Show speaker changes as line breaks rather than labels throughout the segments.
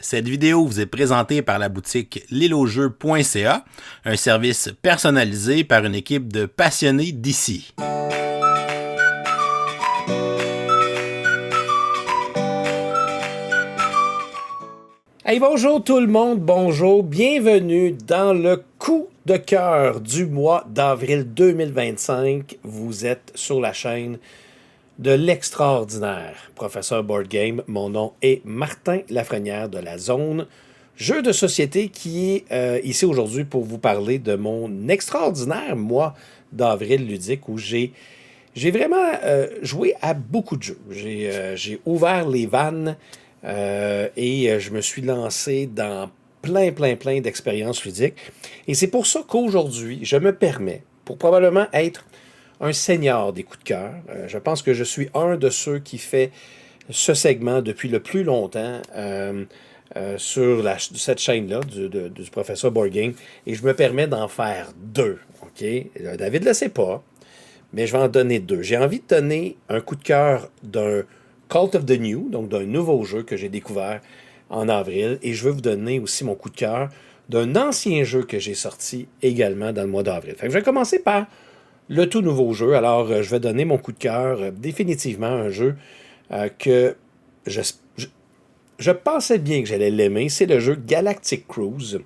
Cette vidéo vous est présentée par la boutique lilojeu.ca, un service personnalisé par une équipe de passionnés d'ici.
Hey, bonjour tout le monde, bonjour, bienvenue dans le coup de cœur du mois d'avril 2025. Vous êtes sur la chaîne de l'extraordinaire professeur Board Game. Mon nom est Martin Lafrenière de la Zone Jeux de société qui est ici aujourd'hui pour vous parler de mon extraordinaire mois d'avril ludique où j'ai vraiment joué à beaucoup de jeux. J'ai ouvert les vannes et je me suis lancé dans plein d'expériences ludiques. Et c'est pour ça qu'aujourd'hui, je me permets, pour probablement être un seigneur des coups de cœur, je pense que je suis un de ceux qui fait ce segment depuis le plus longtemps sur cette chaîne-là du professeur Board Game. Et je me permets d'en faire deux. OK? David ne le sait pas, mais je vais en donner deux. J'ai envie de donner un coup de cœur d'un Cult of the New, donc d'un nouveau jeu que j'ai découvert en avril. Et je veux vous donner aussi mon coup de cœur d'un ancien jeu que j'ai sorti également dans le mois d'avril. Fait que je vais commencer par le tout nouveau jeu. Alors, je vais donner mon coup de cœur définitivement un jeu que je pensais bien que j'allais l'aimer. C'est le jeu Galactic Cruise,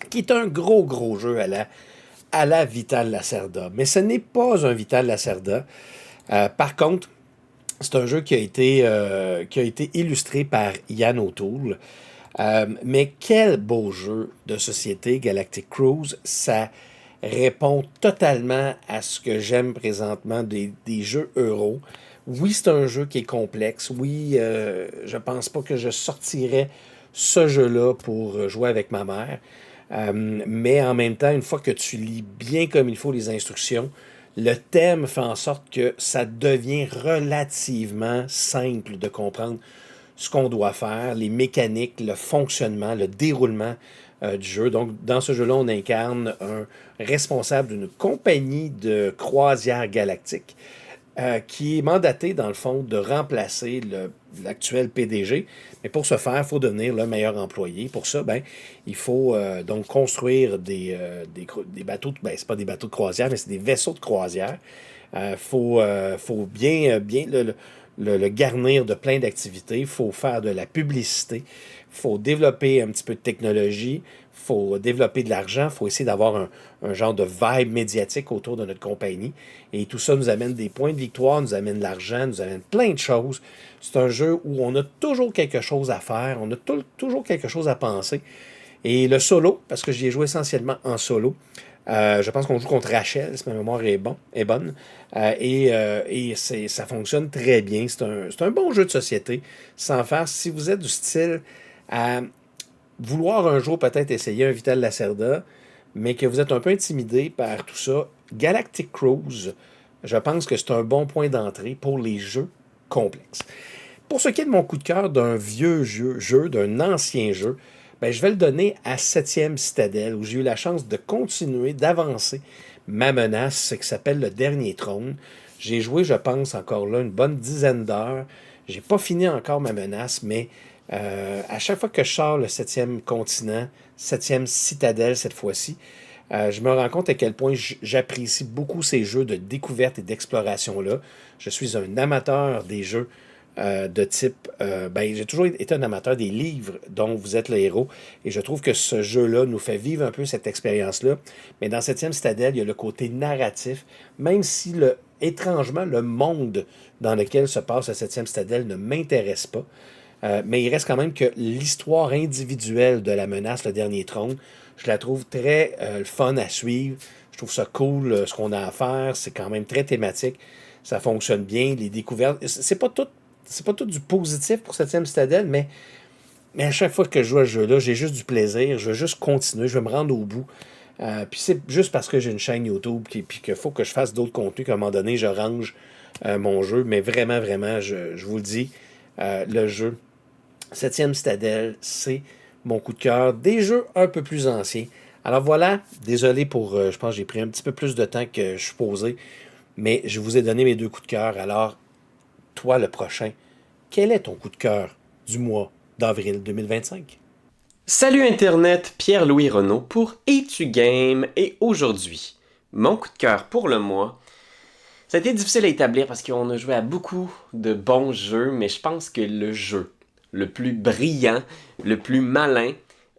qui est un gros jeu à la Vital Lacerda. Mais ce n'est pas un Vital Lacerda. Par contre, c'est un jeu qui a été illustré par Ian O'Toole. Mais quel beau jeu de société, Galactic Cruise. Ça répond totalement à ce que j'aime présentement des jeux euro. Oui, c'est un jeu qui est complexe. Oui, je pense pas que je sortirais ce jeu-là pour jouer avec ma mère. Mais en même temps, une fois que tu lis bien comme il faut les instructions, le thème fait en sorte que ça devient relativement simple de comprendre ce qu'on doit faire, les mécaniques, le fonctionnement, le déroulement du jeu. Donc, dans ce jeu-là, on incarne un responsable d'une compagnie de croisière galactique qui est mandaté, dans le fond, de remplacer l'actuel PDG. Mais pour ce faire, il faut devenir le meilleur employé. Pour ça, il faut donc construire des bateaux, c'est pas des bateaux de croisière, mais c'est des vaisseaux de croisière. Faut bien le garnir de plein d'activités. Il faut faire de la publicité. Il faut développer un petit peu de technologie. Il faut développer de l'argent. Il faut essayer d'avoir un genre de vibe médiatique autour de notre compagnie. Et tout ça nous amène des points de victoire, nous amène de l'argent, nous amène plein de choses. C'est un jeu où on a toujours quelque chose à faire. On a toujours quelque chose à penser. Et le solo, parce que j'y ai joué essentiellement en solo, je pense qu'on joue contre Rachel, si ma mémoire est bonne. Ça fonctionne très bien. C'est un bon jeu de société. Sans faire, si vous êtes du style à vouloir un jour peut-être essayer un Vital Lacerda, mais que vous êtes un peu intimidé par tout ça, Galactic Cruise, je pense que c'est un bon point d'entrée pour les jeux complexes. Pour ce qui est de mon coup de cœur d'un vieux jeu d'un ancien jeu, je vais le donner à 7e Citadelle, où j'ai eu la chance de continuer, d'avancer ma menace, qui s'appelle Le Dernier Trône. J'ai joué, je pense, encore là, une bonne dizaine d'heures. J'ai pas fini encore ma menace, mais à chaque fois que je sors le 7e continent, 7e Citadelle cette fois-ci, je me rends compte à quel point j'apprécie beaucoup ces jeux de découverte et d'exploration-là. Je suis un amateur des jeux de type... j'ai toujours été un amateur des livres dont vous êtes le héros, et je trouve que ce jeu-là nous fait vivre un peu cette expérience-là. Mais dans 7e Citadelle, il y a le côté narratif, même si étrangement, le monde dans lequel se passe la 7e Citadelle ne m'intéresse pas. Mais il reste quand même que l'histoire individuelle de la menace, le dernier trône, je la trouve très fun à suivre. Je trouve ça cool, ce qu'on a à faire. C'est quand même très thématique. Ça fonctionne bien. Les découvertes, c'est pas tout du positif pour 7e Citadelle, mais à chaque fois que je joue à ce jeu-là, j'ai juste du plaisir. Je veux juste continuer. Je veux me rendre au bout. Puis c'est juste parce que j'ai une chaîne YouTube puis qu'il faut que je fasse d'autres contenus qu'à un moment donné, je range mon jeu. Mais vraiment, je vous le dis, le jeu 7e Citadelle, c'est mon coup de cœur. Des jeux un peu plus anciens. Alors voilà, désolé pour, je pense que j'ai pris un petit peu plus de temps que je suis posé, mais je vous ai donné mes deux coups de cœur. Alors, toi, le prochain, quel est ton coup de cœur du mois d'avril 2025?
Salut Internet, Pierre-Louis Renaud pour Es-tu Game et aujourd'hui, mon coup de cœur pour le mois. Ça a été difficile à établir parce qu'on a joué à beaucoup de bons jeux, mais je pense que le jeu le plus brillant, le plus malin,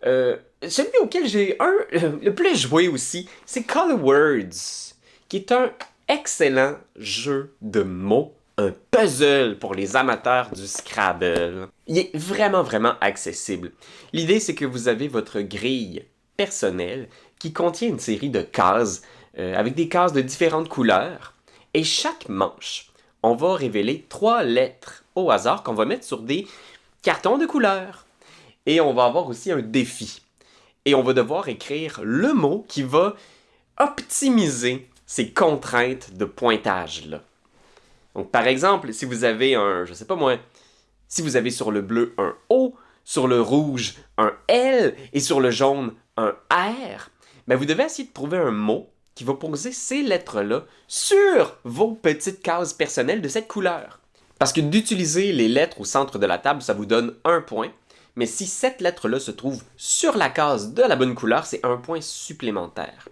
celui auquel j'ai le plus joué aussi, c'est Color Words, qui est un excellent jeu de mots, un puzzle pour les amateurs du Scrabble. Il est vraiment, vraiment accessible. L'idée, c'est que vous avez votre grille personnelle qui contient une série de cases, avec des cases de différentes couleurs, et chaque manche, on va révéler 3 lettres au hasard qu'on va mettre sur des cartons de couleurs. Et on va avoir aussi un défi. Et on va devoir écrire le mot qui va optimiser ces contraintes de pointage-là. Donc, par exemple, si vous avez je sais pas moi, si vous avez sur le bleu un O, sur le rouge un L et sur le jaune un R, ben vous devez essayer de trouver un mot qui va poser ces lettres-là sur vos petites cases personnelles de cette couleur. Parce que d'utiliser les lettres au centre de la table, ça vous donne 1 point, mais si cette lettre-là se trouve sur la case de la bonne couleur, c'est 1 point supplémentaire.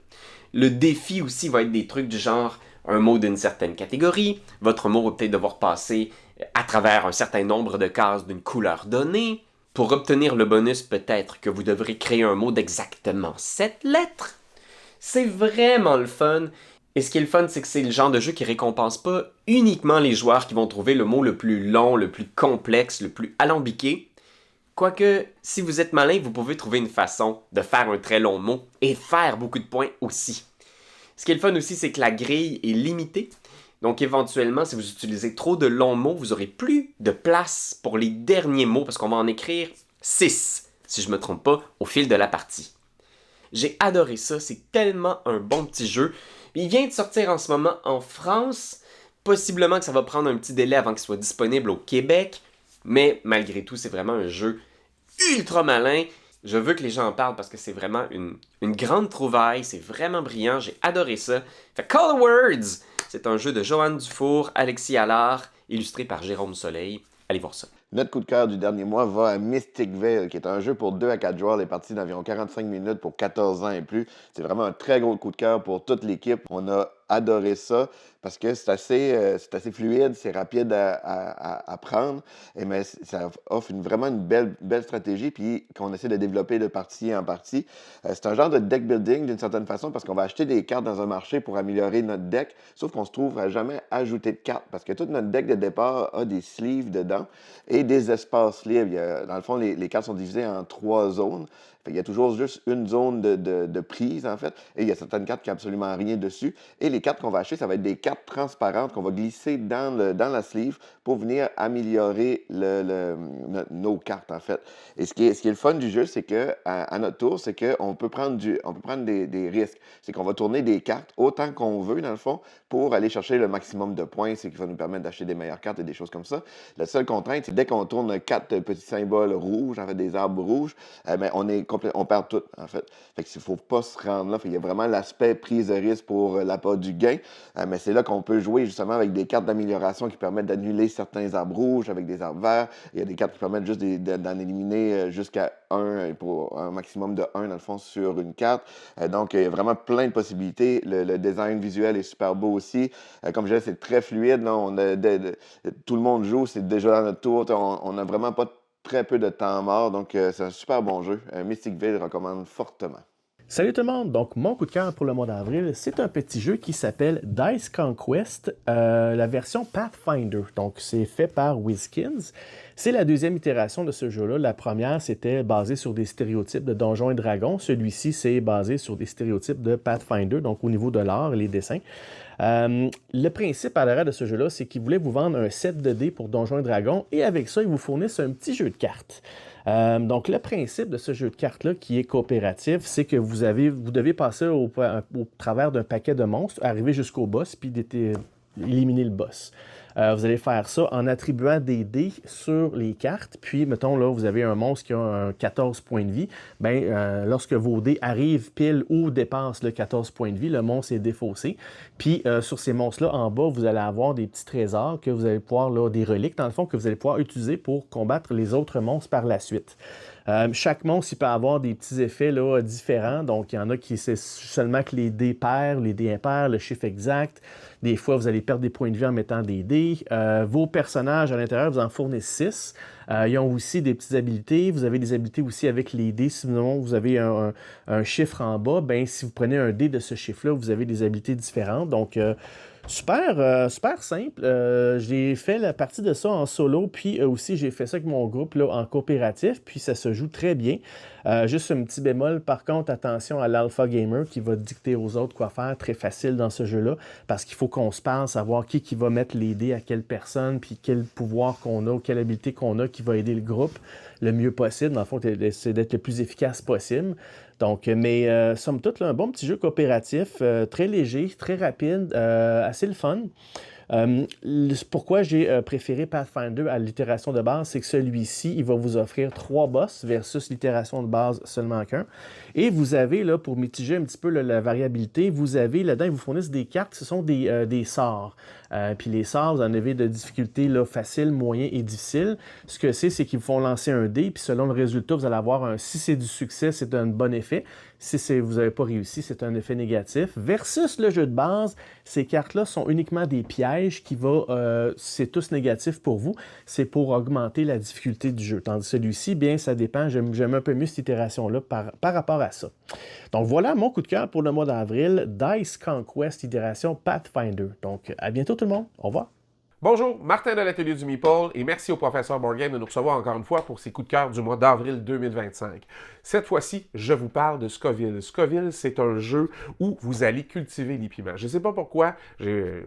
Le défi aussi va être des trucs du genre un mot d'une certaine catégorie, votre mot va peut-être devoir passer à travers un certain nombre de cases d'une couleur donnée. Pour obtenir le bonus, peut-être que vous devrez créer un mot d'exactement 7 lettres. C'est vraiment le fun. Et ce qui est le fun, c'est que c'est le genre de jeu qui récompense pas uniquement les joueurs qui vont trouver le mot le plus long, le plus complexe, le plus alambiqué. Quoique, si vous êtes malin, vous pouvez trouver une façon de faire un très long mot et faire beaucoup de points aussi. Ce qui est le fun aussi, c'est que la grille est limitée. Donc éventuellement, si vous utilisez trop de longs mots, vous aurez plus de place pour les derniers mots parce qu'on va en écrire 6, si je me trompe pas, au fil de la partie. J'ai adoré ça, c'est tellement un bon petit jeu. Il vient de sortir en ce moment en France. Possiblement que ça va prendre un petit délai avant qu'il soit disponible au Québec. Mais malgré tout, c'est vraiment un jeu ultra malin. Je veux que les gens en parlent parce que c'est vraiment une grande trouvaille. C'est vraiment brillant. J'ai adoré ça. Fait Color Words, c'est un jeu de Joanne Dufour, Alexis Allard, illustré par Jérôme Soleil. Allez voir ça.
Notre coup de cœur du dernier mois va à Mystic Vale, qui est un jeu pour 2 à 4 joueurs, les parties d'environ 45 minutes pour 14 ans et plus. C'est vraiment un très gros coup de cœur pour toute l'équipe. On a adoré ça parce que c'est assez fluide, c'est rapide à prendre, mais ça offre vraiment une belle stratégie puis qu'on essaie de développer de partie en partie. C'est un genre de deck building d'une certaine façon parce qu'on va acheter des cartes dans un marché pour améliorer notre deck, sauf qu'on se trouve à jamais ajouter de cartes parce que tout notre deck de départ a des sleeves dedans et des espaces libres. Dans le fond, les cartes sont divisées en 3 zones. Il y a toujours juste une zone de prise, en fait, et il y a certaines cartes qui n'ont absolument rien dessus. Et les cartes qu'on va acheter, ça va être des cartes transparentes qu'on va glisser dans la sleeve pour venir améliorer nos cartes, en fait. Et ce qui est le fun du jeu, c'est qu'à notre tour, c'est qu'on peut prendre des risques. C'est qu'on va tourner des cartes autant qu'on veut, dans le fond, pour aller chercher le maximum de points, c'est qui va nous permettre d'acheter des meilleures cartes et des choses comme ça. La seule contrainte, c'est dès qu'on tourne 4 petits symboles rouges, en fait, des arbres rouges, ben, on perd tout, en fait. Fait qu'il ne faut pas se rendre là. Il y a vraiment l'aspect prise de risque pour l'appât du gain. Mais c'est là qu'on peut jouer justement avec des cartes d'amélioration qui permettent d'annuler certains arbres rouges avec des arbres verts. Il y a des cartes qui permettent juste d'en éliminer jusqu'à 1 pour un maximum de 1 dans le fond sur une carte. Donc, il y a vraiment plein de possibilités. Le design visuel est super beau aussi. Comme je disais, c'est très fluide. Là. Tout le monde joue, c'est déjà dans notre tour. On n'a vraiment pas très peu de temps mort, donc c'est un super bon jeu. Mystic Vale recommande fortement.
Salut tout le monde! Donc, mon coup de cœur pour le mois d'avril, c'est un petit jeu qui s'appelle Dice Conquest, la version Pathfinder. Donc, c'est fait par WizKids. C'est la deuxième itération de ce jeu-là. La première, c'était basé sur des stéréotypes de Donjons et Dragons. Celui-ci, c'est basé sur des stéréotypes de Pathfinder, donc au niveau de l'art et les dessins. Le principe à l'arrêt de ce jeu-là, c'est qu'ils voulaient vous vendre un set de dés pour Donjons et Dragons et avec ça, ils vous fournissent un petit jeu de cartes. Donc, le principe de ce jeu de cartes-là, qui est coopératif, c'est que vous devez passer au travers d'un paquet de monstres, arriver jusqu'au boss, puis éliminer le boss. Vous allez faire ça en attribuant des dés sur les cartes. Puis, mettons, là, vous avez un monstre qui a un 14 points de vie. Bien, lorsque vos dés arrivent pile ou dépassent le 14 points de vie, le monstre est défaussé. Puis, sur ces monstres-là, en bas, vous allez avoir des petits trésors que vous allez pouvoir, là, des reliques, dans le fond, que vous allez pouvoir utiliser pour combattre les autres monstres par la suite. Chaque monstre, il peut avoir des petits effets là, différents. Donc, il y en a qui c'est seulement que les dés pairs, les dés impairs, le chiffre exact. Des fois, vous allez perdre des points de vie en mettant des dés. Vos personnages à l'intérieur vous en fournissent 6. Ils ont aussi des petites habilités. Vous avez des habilités aussi avec les dés. Si vous avez un chiffre en bas, ben, si vous prenez un dé de ce chiffre-là, vous avez des habilités différentes. Donc, super simple. J'ai fait la partie de ça en solo, puis aussi j'ai fait ça avec mon groupe là, en coopératif, puis ça se joue très bien. Juste un petit bémol, par contre, attention à l'Alpha Gamer qui va dicter aux autres quoi faire, très facile dans ce jeu-là, parce qu'il faut qu'on se parle, savoir qui va mettre les dés à quelle personne, puis quel pouvoir qu'on a, ou quelle habilité qu'on a qui va aider le groupe le mieux possible. Dans le fond, c'est d'être le plus efficace possible. Donc, mais somme toute, là, un bon petit jeu coopératif, très léger, très rapide, assez le fun. Pourquoi j'ai préféré Pathfinder à l'itération de base, c'est que celui-ci, il va vous offrir 3 boss versus l'itération de base seulement qu'un. Et vous avez, là, pour mitiger un petit peu la variabilité, vous avez là-dedans, ils vous fournissent des cartes, ce sont des sorts. Puis les sorts, vous en avez de difficulté là, facile, moyen et difficile. Ce que c'est qu'ils vous font lancer un dé, puis selon le résultat, vous allez avoir si c'est du succès, c'est un bon effet. Si vous n'avez pas réussi, c'est un effet négatif. Versus le jeu de base, ces cartes-là sont uniquement des pièges c'est tous négatif pour vous. C'est pour augmenter la difficulté du jeu. Tandis que celui-ci, bien, ça dépend. J'aime un peu mieux cette itération-là par rapport à ça. Donc voilà mon coup de cœur pour le mois d'avril. Dice Conquest itération Pathfinder. Donc à bientôt tout le monde. Au revoir.
Bonjour, Martin de l'Atelier du Meeple et merci au professeur Boardgame de nous recevoir encore une fois pour ses coups de cœur du mois d'avril 2025. Cette fois-ci, je vous parle de Scoville. Scoville, c'est un jeu où vous allez cultiver les piments. Je ne sais pas pourquoi, je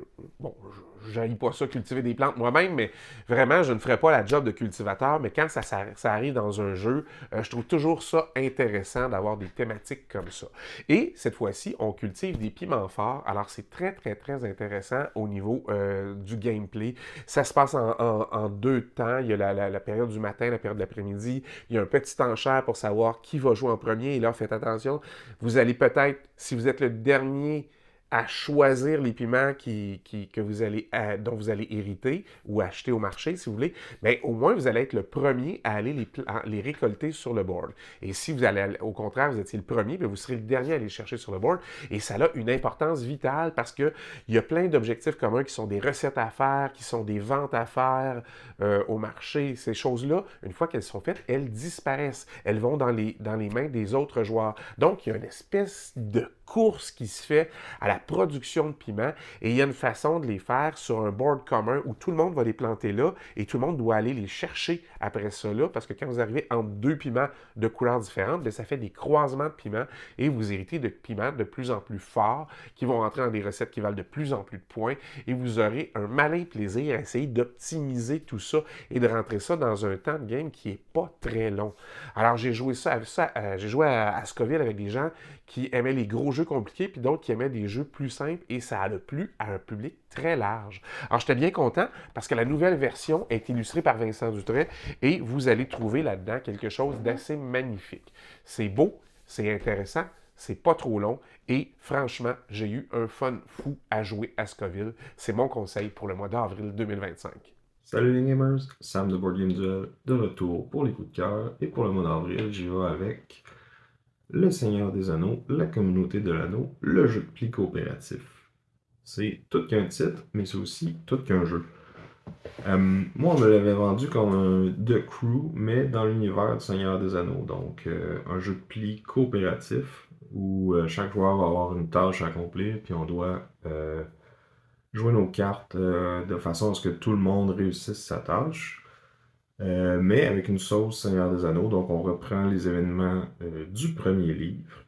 n'aille pas ça cultiver des plantes moi-même, mais vraiment, je ne ferai pas la job de cultivateur, mais quand ça arrive dans un jeu, je trouve toujours ça intéressant d'avoir des thématiques comme ça. Et cette fois-ci, on cultive des piments forts, alors c'est très, très, très intéressant au niveau du gameplay. Ça se passe en 2 temps. Il y a la période du matin, la période de l'après-midi. Il y a un petit enchère pour savoir qui va jouer en premier. Et là, faites attention, vous allez peut-être, si vous êtes le dernier à choisir les piments dont vous allez hériter ou acheter au marché, si vous voulez, bien, au moins, vous allez être le premier à aller les récolter sur le board. Et si vous allez, au contraire, vous étiez le premier, bien, vous serez le dernier à aller les chercher sur le board. Et ça a une importance vitale parce qu'il y a plein d'objectifs communs qui sont des recettes à faire, qui sont des ventes à faire au marché. Ces choses-là, une fois qu'elles sont faites, elles disparaissent. Elles vont dans les mains des autres joueurs. Donc, il y a une espèce de course qui se fait à la production de piments et il y a une façon de les faire sur un board commun où tout le monde va les planter là et tout le monde doit aller les chercher après ça là parce que quand vous arrivez entre 2 piments de couleurs différentes, bien, ça fait des croisements de piments et vous héritez de piments de plus en plus forts qui vont entrer dans des recettes qui valent de plus en plus de points et vous aurez un malin plaisir à essayer d'optimiser tout ça et de rentrer ça dans un temps de game qui n'est pas très long. Alors j'ai joué j'ai joué à Scoville avec des gens qui aimaient les gros jeux compliqués, puis d'autres qui aimaient des jeux plus simples, et ça a plu à un public très large. Alors, j'étais bien content, parce que la nouvelle version est illustrée par Vincent Dutray, et vous allez trouver là-dedans quelque chose d'assez magnifique. C'est beau, c'est intéressant, c'est pas trop long, et franchement, j'ai eu un fun fou à jouer à Scoville. C'est mon conseil pour le mois d'avril 2025.
Salut les gamers, Sam de Board Game Duel, de retour pour les coups de cœur, et pour le mois d'avril, j'y vais avec Le Seigneur des Anneaux, La Communauté de l'Anneau, le jeu de pli coopératif. C'est tout qu'un titre, mais c'est aussi tout qu'un jeu. Moi, on me l'avait vendu comme un The Crew, mais dans l'univers du Seigneur des Anneaux. Donc, un jeu de pli coopératif où chaque joueur va avoir une tâche à accomplir, puis on doit jouer nos cartes de façon à ce que tout le monde réussisse sa tâche. Mais avec une sauce Seigneur des Anneaux, donc on reprend les événements du premier livre.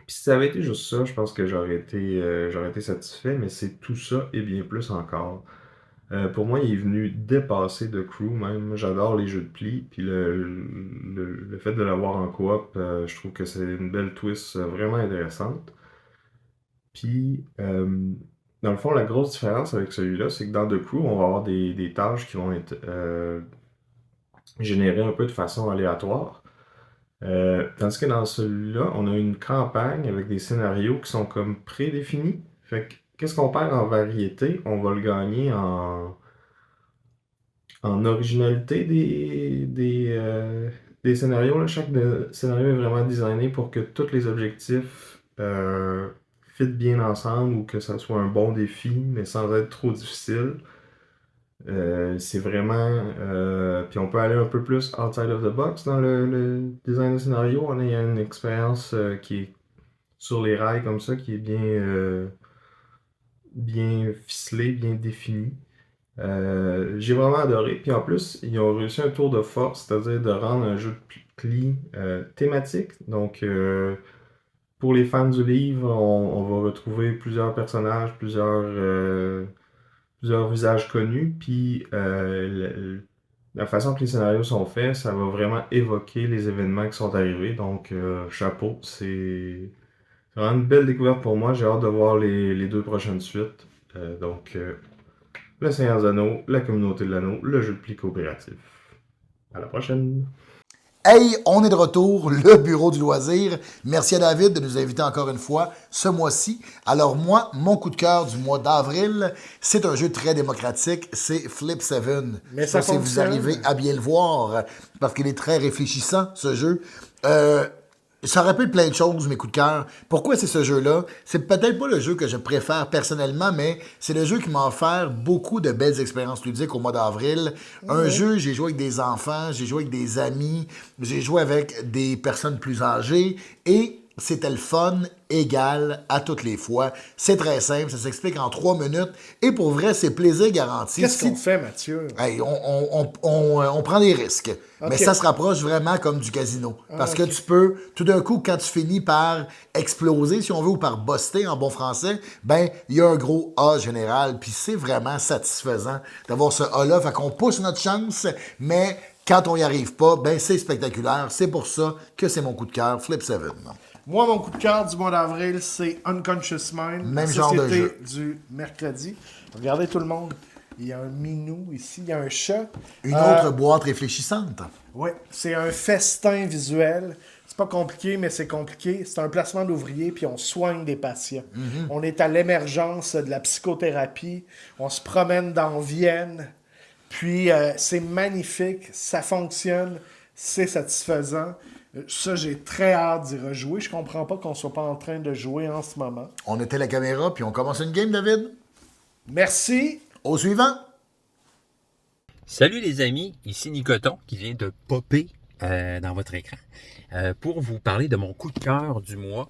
Puis si ça avait été juste ça, je pense que j'aurais été satisfait, mais c'est tout ça et bien plus encore. Pour moi, il est venu dépasser The Crew même. J'adore les jeux de pli, puis le fait de l'avoir en coop, je trouve que c'est une belle twist vraiment intéressante. Puis Dans le fond, la grosse différence avec celui-là, c'est que dans The Crew, on va avoir des tâches qui vont être générées un peu de façon aléatoire. Tandis que dans celui-là, on a une campagne avec des scénarios qui sont comme prédéfinis. Fait que, qu'est-ce qu'on perd en variété? On va le gagner en originalité des scénarios. Là. Chaque scénario est vraiment designé pour que tous les objectifs fit bien ensemble ou que ça soit un bon défi, mais sans être trop difficile. C'est vraiment... puis on peut aller un peu plus outside of the box dans le design de scénario. On a une expérience qui est sur les rails comme ça, qui est bien ficelée, bien définie. J'ai vraiment adoré. Puis en plus, ils ont réussi un tour de force, c'est-à-dire de rendre un jeu de pli thématique. Donc, pour les fans du livre, on va retrouver plusieurs personnages, plusieurs visages connus. Puis la façon que les scénarios sont faits, ça va vraiment évoquer les événements qui sont arrivés. Donc, chapeau, c'est vraiment une belle découverte pour moi. J'ai hâte de voir les 2 prochaines suites. Le Seigneur des Anneaux, la communauté de l'anneau, le jeu de pli coopératif. À la prochaine!
Hey, on est de retour, le bureau du loisir. Merci à David de nous inviter encore une fois ce mois-ci. Alors moi, mon coup de cœur du mois d'avril, c'est un jeu très démocratique, c'est Flip 7.
Mais
Je sais
ça
pas si vous
fonctionne.
arrivez à bien le voir, parce qu'il est très réfléchissant, ce jeu. Ça rappelle plein de choses, mes coups de cœur. Pourquoi c'est ce jeu-là? C'est peut-être pas le jeu que je préfère personnellement, mais c'est le jeu qui m'a offert beaucoup de belles expériences ludiques au mois d'avril. Un jeu, j'ai joué avec des enfants, j'ai joué avec des amis, j'ai joué avec des personnes plus âgées, et c'était le fun égal à toutes les fois. C'est très simple, ça s'explique en 3 minutes, et pour vrai, c'est plaisir garanti.
Qu'est-ce qu'on fait, Mathieu?
Hey, on prend des risques. Mais ça se rapproche vraiment comme du casino. Parce que tu peux, tout d'un coup, quand tu finis par exploser, si on veut, ou par buster en bon français, ben, il y a un gros A général. Puis c'est vraiment satisfaisant d'avoir ce A-là. Fait qu'on pousse notre chance, mais quand on n'y arrive pas, ben, c'est spectaculaire. C'est pour ça que c'est mon coup de cœur, Flip 7.
Moi, mon coup de cœur du mois d'avril, c'est Unconscious Mind.
Même
la
genre de
société
jeu.
du mercredi. Regardez tout le monde. Il y a un minou ici, il y a un chat.
Une autre boîte réfléchissante.
Oui, c'est un festin visuel. C'est pas compliqué, mais c'est compliqué. C'est un placement d'ouvriers, puis on soigne des patients. On est à l'émergence de la psychothérapie. On se promène dans Vienne. Puis c'est magnifique, ça fonctionne, c'est satisfaisant. Ça, j'ai très hâte d'y rejouer. Je comprends pas qu'on soit pas en train de jouer en ce moment.
On était la caméra, puis on commence une game, David.
Merci.
Au suivant.
Salut les amis, ici Nicoton qui vient de popper dans votre écran pour vous parler de mon coup de cœur du mois.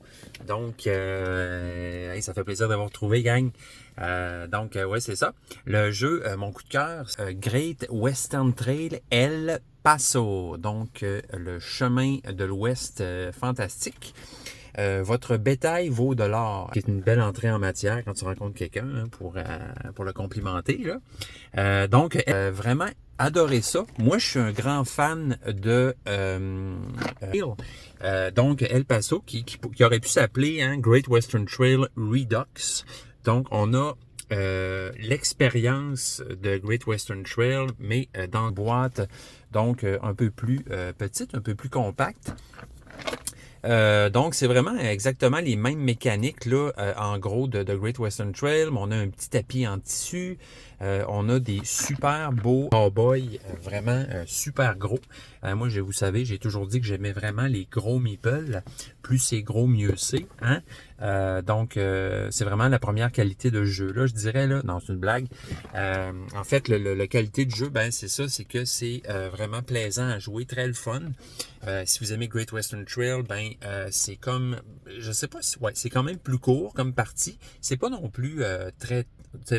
Donc, hey, ça fait plaisir d'avoir trouvé, gang. Ouais, c'est ça. Le jeu, mon coup de cœur, Great Western Trail El Paso. Donc, le chemin de l'Ouest fantastique. Votre bétail vaut de l'or. C'est une belle entrée en matière quand tu rencontres quelqu'un pour le complimenter. Là. Vraiment adoré ça. Moi, je suis un grand fan de donc El Paso, qui aurait pu s'appeler Great Western Trail Redux. Donc, on a l'expérience de Great Western Trail, mais dans une boîte, donc un peu plus petite, un peu plus compacte. Donc, c'est vraiment exactement les mêmes mécaniques, là, en gros, de Great Western Trail. On a un petit tapis en tissu. On a des super beaux cowboys, vraiment super gros. Moi, vous savez, j'ai toujours dit que j'aimais vraiment les gros meeples. Plus c'est gros, mieux c'est. Hein? C'est vraiment la première qualité de jeu. Là, je dirais, là, non, c'est une blague. En fait, la qualité de jeu, ben, c'est ça, c'est que c'est vraiment plaisant à jouer, très le fun. Si vous aimez Great Western Trail, ben, c'est comme, je sais pas si, ouais, c'est quand même plus court comme partie. C'est pas non plus très,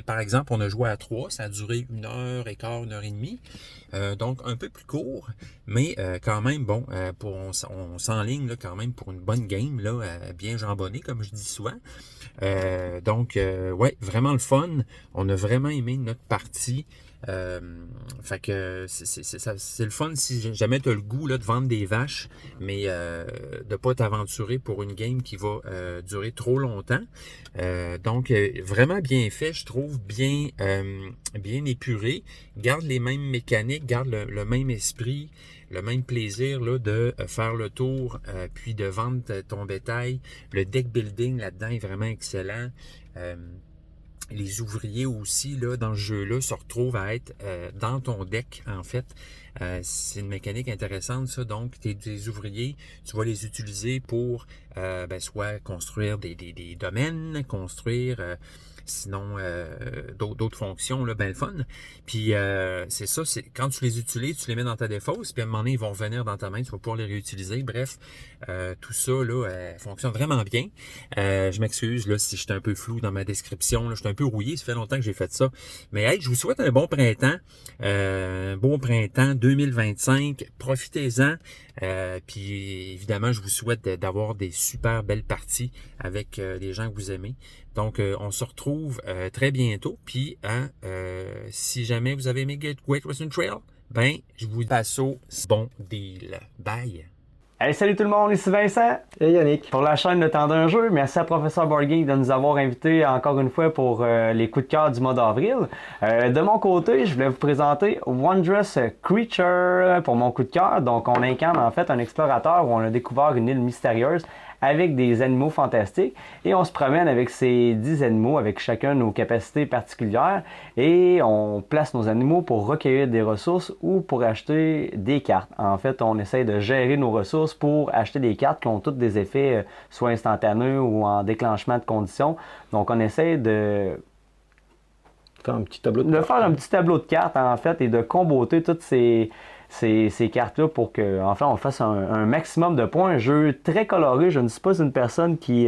par exemple, on a joué à 3, ça a duré 1h15, 1h30. Donc, un peu plus court, mais quand même, bon, on s'enligne là, quand même pour une bonne game, là, bien jambonnée, comme je dis souvent. Ouais, vraiment le fun. On a vraiment aimé notre partie. Fait que c'est le fun si jamais tu as le goût là, de vendre des vaches, mais de pas t'aventurer pour une game qui va durer trop longtemps. Donc, vraiment bien fait, je trouve, bien épuré. Garde les mêmes mécaniques, garde le même esprit, le même plaisir là, de faire le tour, puis de vendre ton bétail. Le deck building là-dedans est vraiment excellent. Les ouvriers aussi, là, dans ce jeu-là, se retrouvent à être dans ton deck, en fait. C'est une mécanique intéressante, ça. Donc, tes ouvriers, tu vas les utiliser pour soit construire des domaines, construire... sinon, d'autres fonctions, là, ben le fun. Puis, c'est ça, c'est quand tu les utilises, tu les mets dans ta défausse, puis à un moment donné, ils vont revenir dans ta main, tu vas pouvoir les réutiliser. Bref, tout ça, là, fonctionne vraiment bien. Je m'excuse, là, si j'étais un peu flou dans ma description, là, j'étais un peu rouillé, ça fait longtemps que j'ai fait ça. Mais, hey, je vous souhaite un bon printemps, 2025, profitez-en. Puis, évidemment, je vous souhaite d'avoir des super belles parties avec les gens que vous aimez. Donc, on se retrouve très bientôt. Puis, si jamais vous avez aimé Great Western Trail, ben, je vous passe au bon deal. Bye!
Hey, salut tout le monde, ici Vincent et Yannick. Pour la chaîne Le Temps d'un jeu, merci à Professeur Board Game de nous avoir invités encore une fois pour les coups de cœur du mois d'avril. De mon côté, je voulais vous présenter Wondrous Creature pour mon coup de cœur. Donc, on incarne en fait un explorateur où on a découvert une île mystérieuse avec des animaux fantastiques et on se promène avec ces 10 animaux avec chacun nos capacités particulières et on place nos animaux pour recueillir des ressources ou pour acheter des cartes. En fait, on essaie de gérer nos ressources pour acheter des cartes qui ont toutes des effets soit instantanés ou en déclenchement de conditions. Donc, on essaie de
faire un petit tableau
de cartes en fait et de comboter toutes ces cartes-là pour que, enfin, on fasse un maximum de points. Un jeu très coloré. Je ne suis pas une personne qui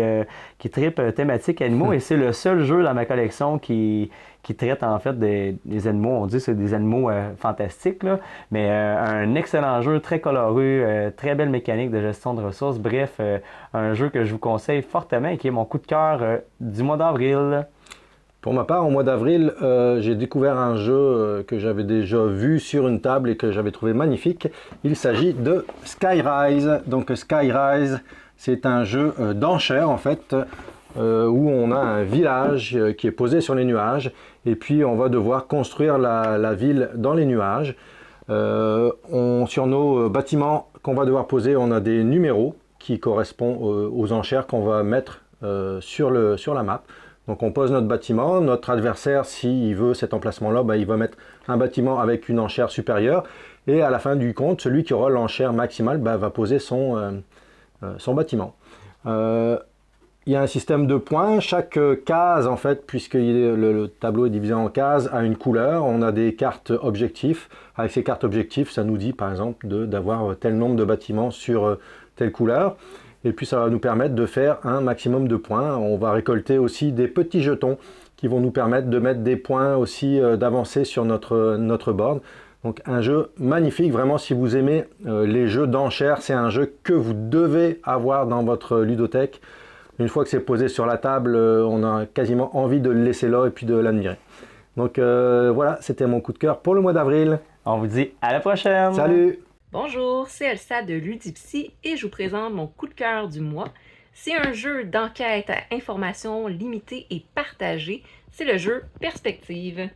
tripe thématique animaux et c'est le seul jeu dans ma collection qui traite en fait des animaux. On dit que c'est des animaux fantastiques, là, mais un excellent jeu, très coloré, très belle mécanique de gestion de ressources. Bref, un jeu que je vous conseille fortement et qui est mon coup de cœur du mois d'avril.
Pour ma part, au mois d'avril, j'ai découvert un jeu que j'avais déjà vu sur une table et que j'avais trouvé magnifique. Il s'agit de Skyrise. Donc Skyrise, c'est un jeu d'enchères en fait, où on a un village qui est posé sur les nuages et puis on va devoir construire la ville dans les nuages. Sur nos bâtiments qu'on va devoir poser, on a des numéros qui correspondent aux enchères qu'on va mettre sur la map. Donc on pose notre bâtiment, notre adversaire, s'il veut cet emplacement-là, ben, il va mettre un bâtiment avec une enchère supérieure. Et à la fin du compte, celui qui aura l'enchère maximale ben, va poser son bâtiment. Il y a un système de points. Chaque case, en fait, puisque le tableau est divisé en cases, a une couleur. On a des cartes objectifs. Avec ces cartes objectifs, ça nous dit par exemple d'avoir tel nombre de bâtiments sur telle couleur. Et puis ça va nous permettre de faire un maximum de points. On va récolter aussi des petits jetons qui vont nous permettre de mettre des points aussi, d'avancer sur notre board. Donc un jeu magnifique, vraiment si vous aimez les jeux d'enchères, c'est un jeu que vous devez avoir dans votre ludothèque. Une fois que c'est posé sur la table, on a quasiment envie de le laisser là et puis de l'admirer. Donc voilà, c'était mon coup de cœur pour le mois d'avril.
On vous dit à la prochaine!
Salut!
Bonjour, c'est Elsa de Ludipsy et je vous présente mon coup de cœur du mois. C'est un jeu d'enquête à information limitée et partagée. C'est le jeu Perspective.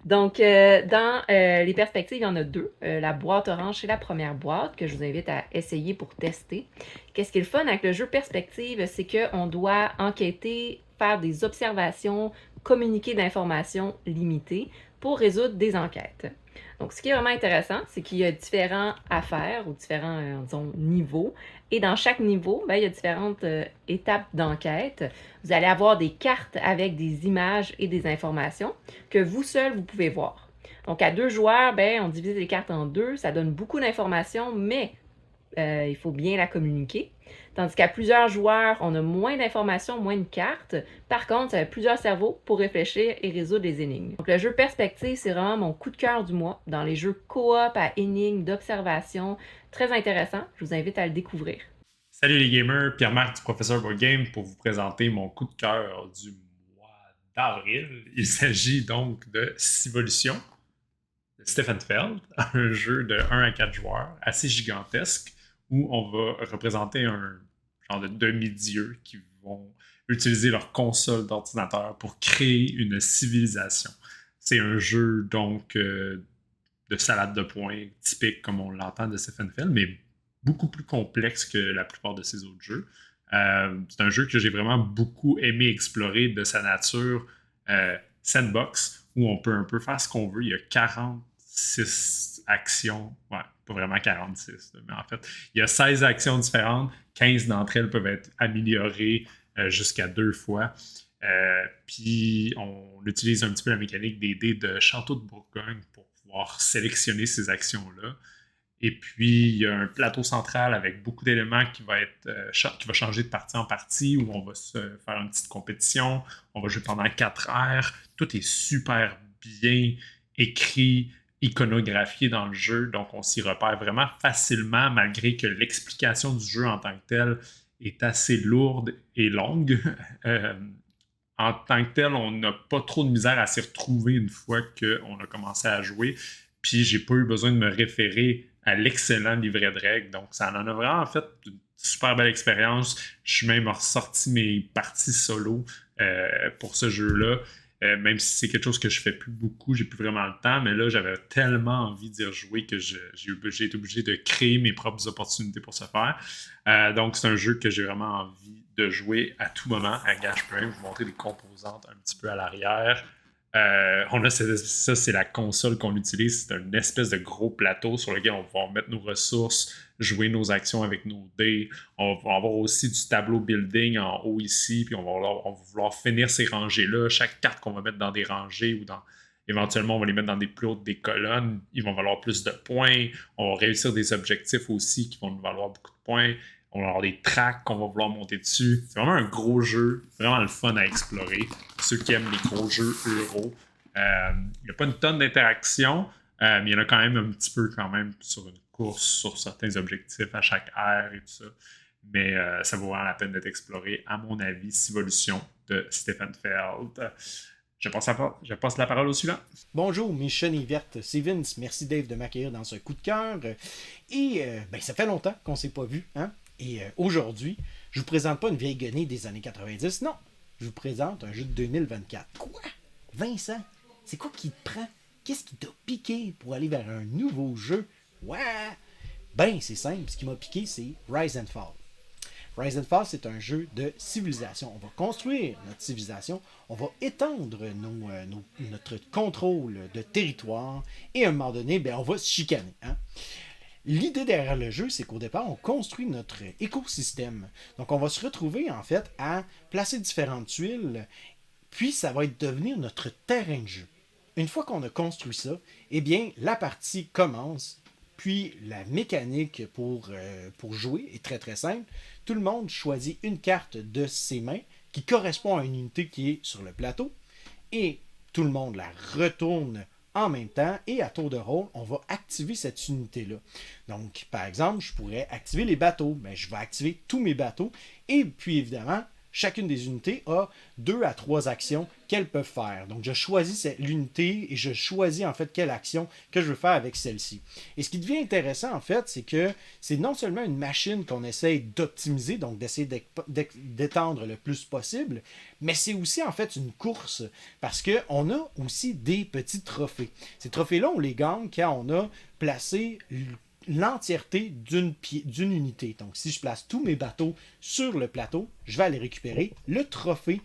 Donc, dans les perspectives, il y en a deux. La boîte orange, c'est la première boîte que je vous invite à essayer pour tester. Qu'est-ce qui est le fun avec le jeu Perspective, c'est qu'on doit enquêter, faire des observations, communiquer d'informations limitées pour résoudre des enquêtes. Donc, ce qui est vraiment intéressant, c'est qu'il y a différentes affaires ou différents, disons, niveaux. Et dans chaque niveau, ben, il y a différentes étapes d'enquête. Vous allez avoir des cartes avec des images et des informations que vous seul, vous pouvez voir. Donc, à 2 joueurs, ben, on divise les cartes en 2. Ça donne beaucoup d'informations, mais il faut bien la communiquer. Tandis qu'à plusieurs joueurs, on a moins d'informations, moins de cartes. Par contre, ça a plusieurs cerveaux pour réfléchir et résoudre des énigmes. Donc, le jeu Perspective, c'est vraiment mon coup de cœur du mois dans les jeux coop à énigmes, d'observation. Très intéressant. Je vous invite à le découvrir.
Salut les gamers, Pierre-Marc du Professeur Board Game pour vous présenter mon coup de cœur du mois d'avril. Il s'agit donc de Civolution de Stefenfeld, un jeu de 1 à 4 joueurs assez gigantesque où on va représenter un genre de demi-dieu qui vont utiliser leur console d'ordinateur pour créer une civilisation. C'est un jeu donc de salade de points typique comme on l'entend de Stefenfeld, mais beaucoup plus complexe que la plupart de ses autres jeux. C'est un jeu que j'ai vraiment beaucoup aimé explorer de sa nature sandbox, où on peut un peu faire ce qu'on veut. Il y a 46 actions, ouais, pas vraiment 46, mais en fait, il y a 16 actions différentes, 15 d'entre elles peuvent être améliorées jusqu'à 2 fois. Puis on utilise un petit peu la mécanique des dés de Château de Bourgogne pour pouvoir sélectionner ces actions-là. Et puis, il y a un plateau central avec beaucoup d'éléments qui va changer de partie en partie, où on va se faire une petite compétition. On va jouer pendant 4 heures. Tout est super bien écrit, iconographié dans le jeu. Donc, on s'y repère vraiment facilement, malgré que l'explication du jeu en tant que tel est assez lourde et longue. En tant que tel, on n'a pas trop de misère à s'y retrouver une fois qu'on a commencé à jouer. Puis, j'ai pas eu besoin de me référer à l'excellent livret de règles. Donc, ça en a vraiment fait une super belle expérience. Je suis même ressorti mes parties solo pour ce jeu-là. Même si c'est quelque chose que je fais plus beaucoup, j'ai plus vraiment le temps, mais là, j'avais tellement envie d'y rejouer que j'ai été obligé de créer mes propres opportunités pour ce faire. Donc, c'est un jeu que j'ai vraiment envie de jouer à tout moment. Regarde, je peux même vous montrer des composantes un petit peu à l'arrière. On a ça, c'est la console qu'on utilise. C'est une espèce de gros plateau sur lequel on va pouvoir mettre nos ressources, jouer nos actions avec nos dés. On va avoir aussi du tableau building en haut ici, puis on va vouloir finir ces rangées-là. Chaque carte qu'on va mettre dans des rangées ou éventuellement on va les mettre dans des plus hautes des colonnes, ils vont valoir plus de points. On va réussir des objectifs aussi qui vont nous valoir beaucoup de points. On va avoir des tracks qu'on va vouloir monter dessus. C'est vraiment un gros jeu, vraiment le fun à explorer. Ceux qui aiment les gros jeux euro. Il n'y a pas une tonne d'interactions, mais il y en a quand même un petit peu quand même sur une course, sur certains objectifs à chaque ère et tout ça. Mais ça vaut vraiment la peine d'être exploré, à mon avis, Civolution de Stefenfeld. Je passe la parole au suivant.
Bonjour, mes chenilles vertes, c'est Vince. Merci Dave de m'accueillir dans ce coup de cœur. Et ça fait longtemps qu'on ne s'est pas vu, hein? Et aujourd'hui, je vous présente pas une vieille guenille des années 90, non. Je vous présente un jeu de 2024. Quoi? Vincent, c'est quoi qui te prend? Qu'est-ce qui t'a piqué pour aller vers un nouveau jeu? Ouais! Ben, c'est simple. Ce qui m'a piqué, c'est Rise and Fall. Rise and Fall, c'est un jeu de civilisation. On va construire notre civilisation, on va étendre notre contrôle de territoire, et à un moment donné, ben, on va se chicaner, hein? L'idée derrière le jeu, c'est qu'au départ, on construit notre écosystème. Donc, on va se retrouver, en fait, à placer différentes tuiles, puis ça va devenir notre terrain de jeu. Une fois qu'on a construit ça, eh bien, la partie commence, puis la mécanique pour jouer est très, très simple. Tout le monde choisit une carte de ses mains qui correspond à une unité qui est sur le plateau, et tout le monde la retourne en même temps, et à tour de rôle, on va activer cette unité-là. Donc, par exemple, je pourrais activer les bateaux. Ben, je vais activer tous mes bateaux, et puis évidemment, chacune des unités a 2 à 3 actions qu'elles peuvent faire. Donc, je choisis l'unité et je choisis en fait quelle action que je veux faire avec celle-ci. Et ce qui devient intéressant en fait, c'est que c'est non seulement une machine qu'on essaye d'optimiser, donc d'essayer d'étendre le plus possible, mais c'est aussi en fait une course parce qu'on a aussi des petits trophées. Ces trophées-là, on les gagne quand on a placé l'entièreté d'une unité. Donc, si je place tous mes bateaux sur le plateau, je vais aller récupérer le trophée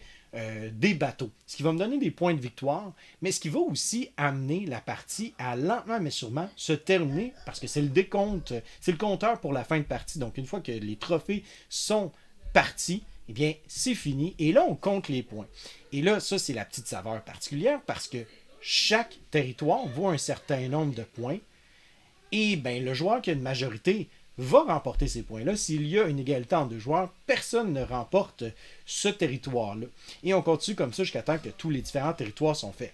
des bateaux. Ce qui va me donner des points de victoire, mais ce qui va aussi amener la partie à lentement mais sûrement se terminer parce que c'est le décompte, c'est le compteur pour la fin de partie. Donc, une fois que les trophées sont partis, eh bien, c'est fini. Et là, on compte les points. Et là, ça, c'est la petite saveur particulière parce que chaque territoire vaut un certain nombre de points. Et bien, le joueur qui a une majorité va remporter ces points-là. S'il y a une égalité entre 2 joueurs, personne ne remporte ce territoire-là. Et on continue comme ça jusqu'à temps que tous les différents territoires sont faits.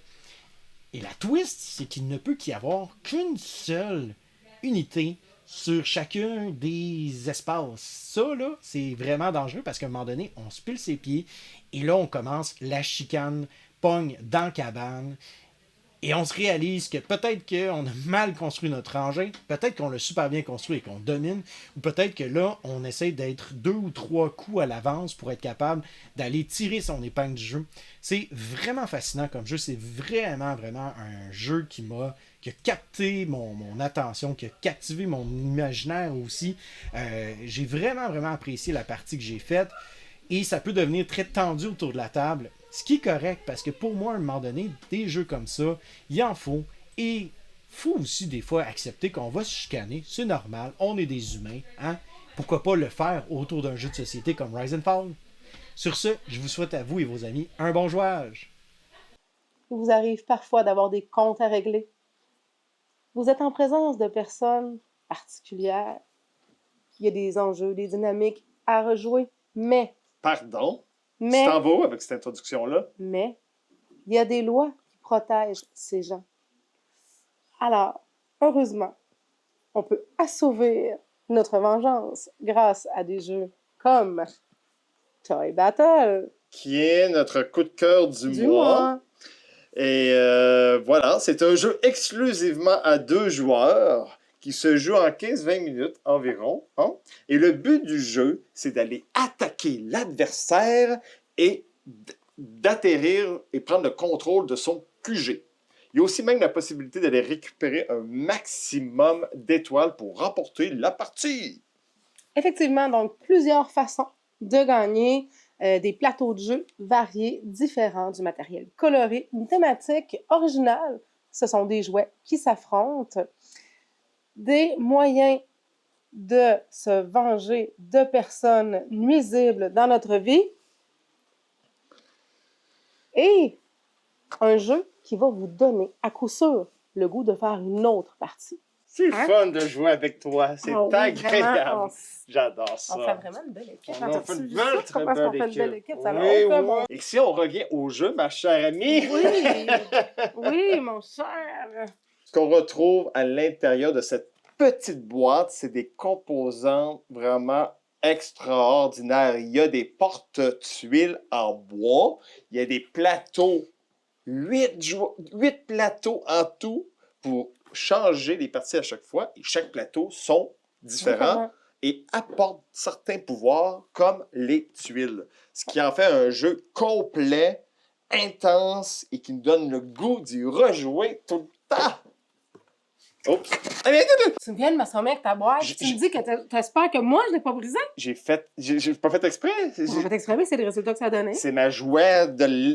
Et la twist, c'est qu'il ne peut qu'y avoir qu'une seule unité sur chacun des espaces. Ça, là, c'est vraiment dangereux parce qu'à un moment donné, on se pile ses pieds et là, on commence la chicane
pogne dans la cabane et on se réalise que peut-être qu'on a mal construit notre engin, peut-être qu'on l'a super bien construit et qu'on domine, ou peut-être que là, on essaie d'être 2 ou 3 coups à l'avance pour être capable d'aller tirer son épingle du jeu. C'est vraiment fascinant comme jeu. C'est vraiment, vraiment un jeu qui a capté mon attention, qui a captivé mon imaginaire aussi. J'ai vraiment, vraiment apprécié la partie que j'ai faite. Et ça peut devenir très tendu autour de la table. Ce qui est correct, parce que pour moi, à un moment donné, des jeux comme ça, il en faut. Et il faut aussi des fois accepter qu'on va se chicaner. C'est normal, on est des humains. Hein? Pourquoi pas le faire autour d'un jeu de société comme Rise and Fall? Sur ce, je vous souhaite à vous et vos amis un bon jouage.
Il vous arrive parfois d'avoir des comptes à régler. Vous êtes en présence de personnes particulières. Il y a des enjeux, des dynamiques à rejouer, mais...
Pardon? Tu t'en vas où avec cette introduction-là?
Mais il y a des lois qui protègent ces gens. Alors, heureusement, on peut assouvir notre vengeance grâce à des jeux comme Toy Battle.
Qui est notre coup de cœur du mois. Et voilà, c'est un jeu exclusivement à 2 joueurs qui se joue en 15-20 minutes environ. Hein? Et le but du jeu, c'est d'aller attaquer l'adversaire et d'atterrir et prendre le contrôle de son QG. Il y a aussi même la possibilité d'aller récupérer un maximum d'étoiles pour remporter la partie.
Effectivement, donc plusieurs façons de gagner, des plateaux de jeu variés, différents, du matériel coloré, une thématique originale. Ce sont des jouets qui s'affrontent, des moyens de se venger de personnes nuisibles dans notre vie et un jeu qui va vous donner à coup sûr le goût de faire une autre partie.
C'est fun de jouer avec toi, c'est agréable. J'adore ça.
On fait vraiment une belle équipe.
On fait une belle équipe. Oui. Et si on revient au jeu, ma chère amie?
Oui, mon cher.
Ce qu'on retrouve à l'intérieur de cette petite boîte, c'est des composants vraiment extraordinaires. Il y a des porte-tuiles en bois, il y a des plateaux, 8 plateaux en tout pour changer les parties à chaque fois. Et chaque plateau sont différents et apportent certains pouvoirs comme les tuiles. Ce qui en fait un jeu complet, intense et qui nous donne le goût d'y rejouer tout le temps. Oups.
Tu viens de m'assommer avec ta boîte. Tu me dis que t'espères que moi, je l'ai pas brisé?
J'ai pas fait exprès.
J'ai fait exprès, mais c'est le résultat que ça a donné.
C'est ma jouet de...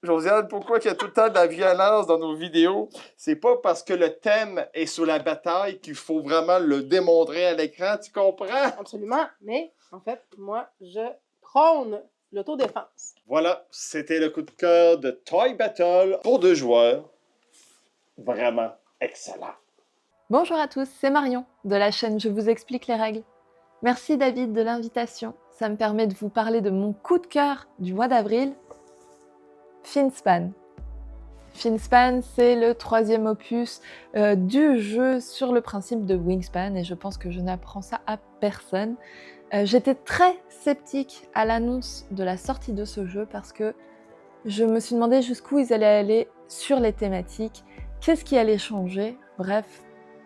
Josiane, pourquoi il y a tout le temps de la violence dans nos vidéos? C'est pas parce que le thème est sur la bataille qu'il faut vraiment le démontrer à l'écran, tu comprends?
Absolument, mais en fait, moi, je prône l'autodéfense.
Voilà, c'était le coup de cœur de Toy Battle pour 2 joueurs. Vraiment excellent.
Bonjour à tous, c'est Marion de la chaîne Je vous explique les règles. Merci David de l'invitation, ça me permet de vous parler de mon coup de cœur du mois d'avril, Finspan. Finspan, c'est le 3e opus du jeu sur le principe de Wingspan et je pense que je n'apprends ça à personne. J'étais très sceptique à l'annonce de la sortie de ce jeu parce que je me suis demandé jusqu'où ils allaient aller sur les thématiques, qu'est-ce qui allait changer. Bref,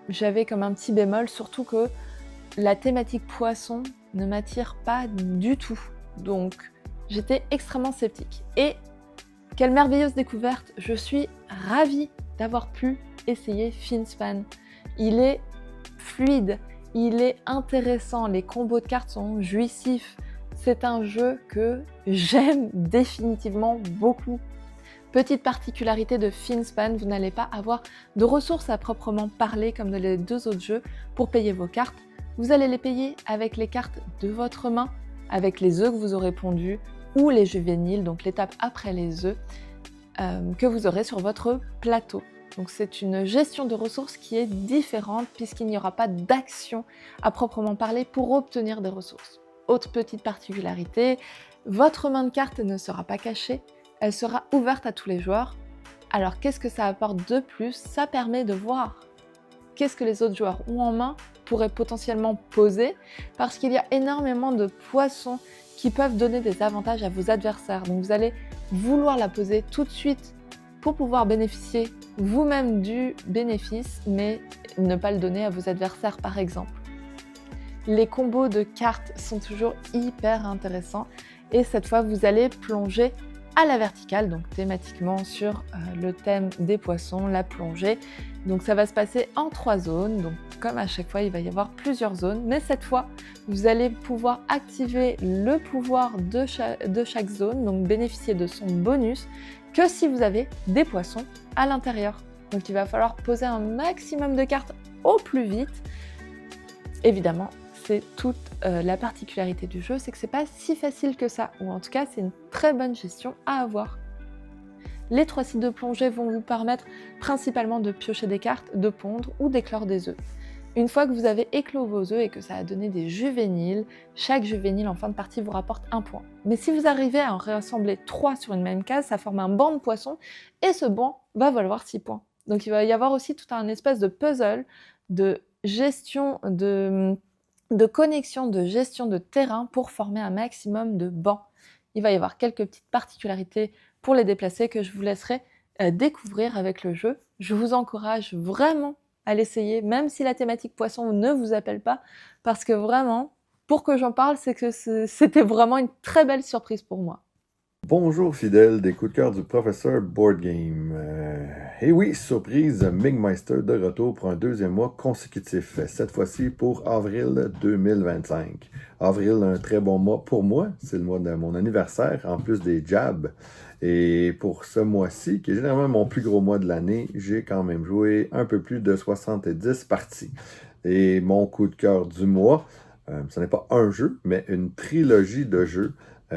j'avais comme un petit bémol, surtout que la thématique poisson ne m'attire pas du tout. Donc j'étais extrêmement sceptique. Et quelle merveilleuse découverte, je suis ravie d'avoir pu essayer Finspan. Il est fluide, il est intéressant, les combos de cartes sont jouissifs. C'est un jeu que j'aime définitivement beaucoup. Petite particularité de Finspan, vous n'allez pas avoir de ressources à proprement parler comme dans les 2 autres jeux pour payer vos cartes. Vous allez les payer avec les cartes de votre main, avec les œufs que vous aurez pondus, ou les juvéniles, donc l'étape après les œufs, que vous aurez sur votre plateau. Donc c'est une gestion de ressources qui est différente puisqu'il n'y aura pas d'action à proprement parler pour obtenir des ressources. Autre petite particularité, votre main de carte ne sera pas cachée, elle sera ouverte à tous les joueurs. Alors qu'est-ce que ça apporte de plus? Ça permet de voir qu'est-ce que les autres joueurs ont en main pourrait potentiellement poser parce qu'il y a énormément de poissons qui peuvent donner des avantages à vos adversaires. Donc vous allez vouloir la poser tout de suite pour pouvoir bénéficier vous-même du bénéfice, mais ne pas le donner à vos adversaires par exemple. Les combos de cartes sont toujours hyper intéressants et cette fois vous allez plonger à la verticale, donc thématiquement sur le thème des poissons, la plongée. Donc ça va se passer en 3 zones, donc comme à chaque fois il va y avoir plusieurs zones, mais cette fois vous allez pouvoir activer le pouvoir de chaque zone, donc bénéficier de son bonus que si vous avez des poissons à l'intérieur. Donc il va falloir poser un maximum de cartes au plus vite. Évidemment, c'est toute la particularité du jeu, c'est que c'est pas si facile que ça, ou en tout cas c'est une très bonne gestion à avoir. Les 3 sites de plongée vont vous permettre principalement de piocher des cartes, de pondre ou d'éclore des œufs. Une fois que vous avez éclos vos œufs et que ça a donné des juvéniles, chaque juvénile en fin de partie vous rapporte 1 point. Mais si vous arrivez à en rassembler 3 sur une même case, ça forme un banc de poissons et ce banc va valoir 6 points. Donc il va y avoir aussi tout un espèce de puzzle de gestion de connexion, de gestion de terrain pour former un maximum de bancs. Il va y avoir quelques petites particularités pour les déplacer que je vous laisserai découvrir avec le jeu. Je vous encourage vraiment à l'essayer, même si la thématique poisson ne vous appelle pas, parce que vraiment, pour que j'en parle, c'est que c'était vraiment une très belle surprise pour moi.
Bonjour fidèles des coups de cœur du professeur Board Game. Et oui, surprise, Migmeister de retour pour un 2e mois consécutif, cette fois-ci pour avril 2025. Avril, un très bon mois pour moi, c'est le mois de mon anniversaire, en plus des jabs. Et pour ce mois-ci, qui est généralement mon plus gros mois de l'année, j'ai quand même joué un peu plus de 70 parties. Et mon coup de cœur du mois, ce n'est pas un jeu, mais une trilogie de jeux.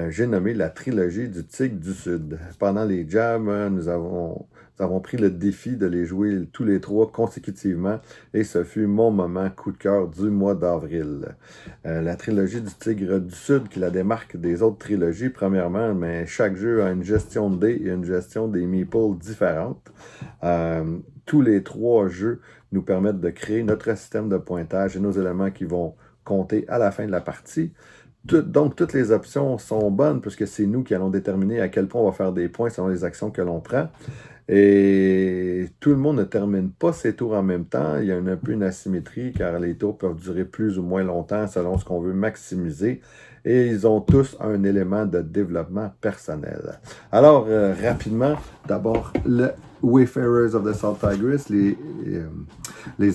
J'ai nommé la trilogie du Tigre du Sud. Pendant les jams, nous avons pris le défi de les jouer tous les 3 consécutivement et ce fut mon moment coup de cœur du mois d'avril. La trilogie du Tigre du Sud qui la démarque des autres trilogies, premièrement, mais chaque jeu a une gestion de dés et une gestion des meeples différentes. Tous les 3 jeux nous permettent de créer notre système de pointage et nos éléments qui vont compter à la fin de la partie. Donc, toutes les options sont bonnes puisque c'est nous qui allons déterminer à quel point on va faire des points selon les actions que l'on prend. Et tout le monde ne termine pas ses tours en même temps. Il y a un peu une asymétrie car les tours peuvent durer plus ou moins longtemps selon ce qu'on veut maximiser. Et ils ont tous un élément de développement personnel. Alors, rapidement, d'abord, le Wayfarers of the Salt Tigris, les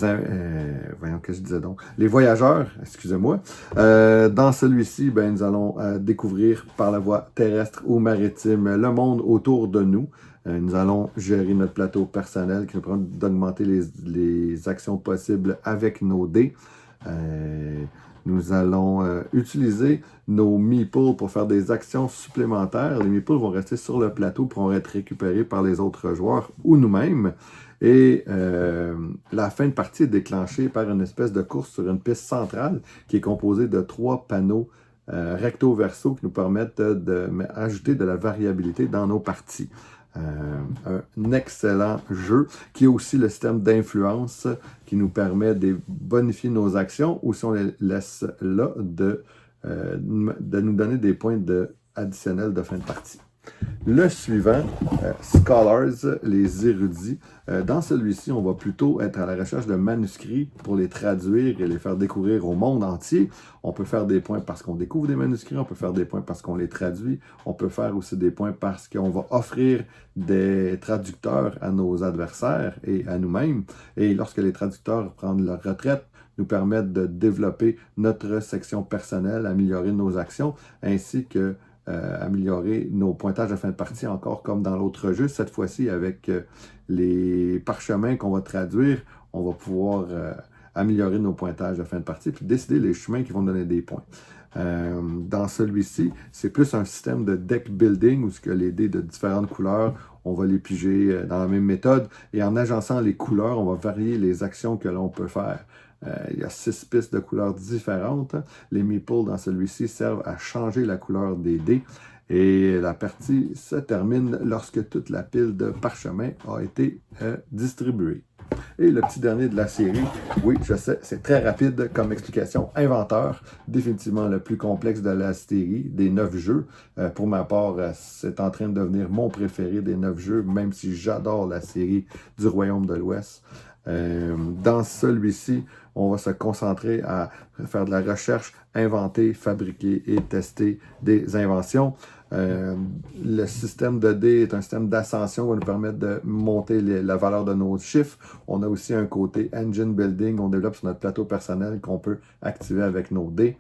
voyageurs, excusez-moi. Dans celui-ci, nous allons découvrir par la voie terrestre ou maritime le monde autour de nous. Nous allons gérer notre plateau personnel qui nous permet d'augmenter les actions possibles avec nos dés. Nous allons utiliser nos meeples pour faire des actions supplémentaires. Les meeples vont rester sur le plateau pour être récupérés par les autres joueurs ou nous-mêmes. Et la fin de partie est déclenchée par une espèce de course sur une piste centrale qui est composée de 3 panneaux recto-verso qui nous permettent d'ajouter de la variabilité dans nos parties. Un excellent jeu qui a aussi le système d'influence qui nous permet de bonifier nos actions ou si on les laisse là de nous donner des points additionnels de fin de partie. Le suivant, Scholars, les érudits. Dans celui-ci, on va plutôt être à la recherche de manuscrits pour les traduire et les faire découvrir au monde entier. On peut faire des points parce qu'on découvre des manuscrits, on peut faire des points parce qu'on les traduit, on peut faire aussi des points parce qu'on va offrir des traducteurs à nos adversaires et à nous-mêmes. Et lorsque les traducteurs prennent leur retraite, nous permettent de développer notre section personnelle, améliorer nos actions, ainsi que améliorer nos pointages à fin de partie, encore comme dans l'autre jeu. Cette fois-ci, avec les parchemins qu'on va traduire, on va pouvoir améliorer nos pointages à fin de partie, puis décider les chemins qui vont donner des points. Dans celui-ci, c'est plus un système de deck building où les dés de différentes couleurs, on va les piger dans la même méthode, et en agençant les couleurs, on va varier les actions que l'on peut faire. Il y a 6 pistes de couleurs différentes. Les meeples dans celui-ci servent à changer la couleur des dés. Et la partie se termine lorsque toute la pile de parchemin a été distribuée. Et le petit dernier de la série, oui, je sais, c'est très rapide comme explication. Inventeur, définitivement le plus complexe de la série, des 9 jeux. Pour ma part, c'est en train de devenir mon préféré des 9 jeux, même si j'adore la série du Royaume de l'Ouest. Dans celui-ci, on va se concentrer à faire de la recherche, inventer, fabriquer et tester des inventions. Le système de dés est un système d'ascension qui va nous permettre de monter la valeur de nos chiffres. On a aussi un côté engine building, on développe sur notre plateau personnel qu'on peut activer avec nos dés.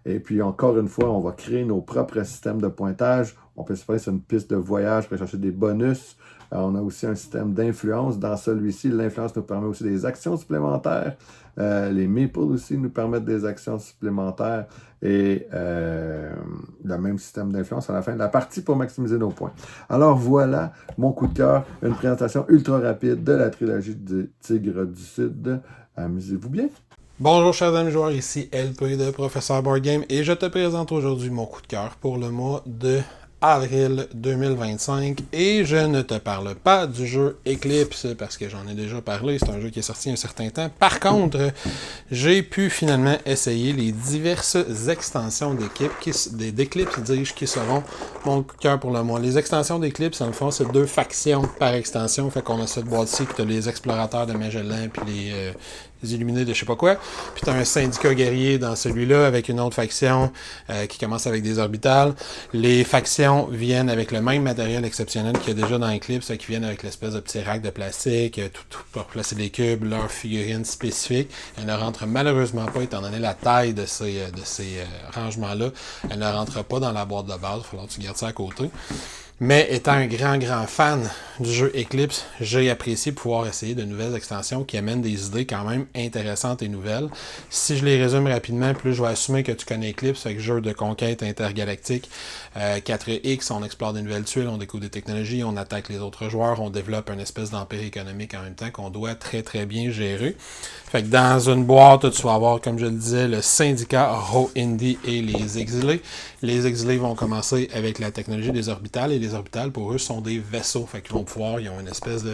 Et puis encore une fois, on va créer nos propres systèmes de pointage. On peut se faire sur une piste de voyage pour aller chercher des bonus. On a aussi un système d'influence. Dans celui-ci, l'influence nous permet aussi des actions supplémentaires. Les meeples aussi nous permettent des actions supplémentaires. Et le même système d'influence à la fin de la partie pour maximiser nos points. Alors voilà, mon coup de cœur, une présentation ultra rapide de la trilogie du Tigre du Sud. Amusez-vous bien.
Bonjour chers amis joueurs, ici LP de Professeur Board Game et je te présente aujourd'hui mon coup de cœur pour le mois de avril 2025 et je ne te parle pas du jeu Eclipse parce que j'en ai déjà parlé, c'est un jeu qui est sorti il y a un certain temps. Par contre, j'ai pu finalement essayer les diverses extensions d'Eclipse, dis-je, qui seront mon coup de cœur pour le mois. Les extensions d'Eclipse, dans le fond, c'est 2 factions par extension, fait qu'on a cette boîte-ci que tu as les explorateurs de Magellan puis les illuminés de je sais pas quoi. Puis t'as un syndicat guerrier dans celui-là avec une autre faction qui commence avec des orbitales. Les factions viennent avec le même matériel exceptionnel qu'il y a déjà dans Eclipse, qui viennent avec l'espèce de petit rack de plastique, tout pour placer des cubes, leurs figurines spécifiques. Elles ne rentrent malheureusement pas, étant donné la taille de ces rangements-là, elles ne rentrent pas dans la boîte de base. Il va falloir que tu gardes ça à côté. Mais étant un grand fan du jeu Eclipse, j'ai apprécié pouvoir essayer de nouvelles extensions qui amènent des idées quand même intéressantes et nouvelles. Si je les résume rapidement, plus je vais assumer que tu connais Eclipse, avec jeu de conquête intergalactique, 4X, on explore des nouvelles tuiles, on découvre des technologies, on attaque les autres joueurs, on développe une espèce d'empire économique en même temps qu'on doit très bien gérer. Fait que dans une boîte, tu vas avoir, comme je le disais, le syndicat Rohindi et les exilés. Les exilés vont commencer avec la technologie des orbitales et les orbitales, pour eux, sont des vaisseaux. Fait qu'ils vont pouvoir, ils ont une espèce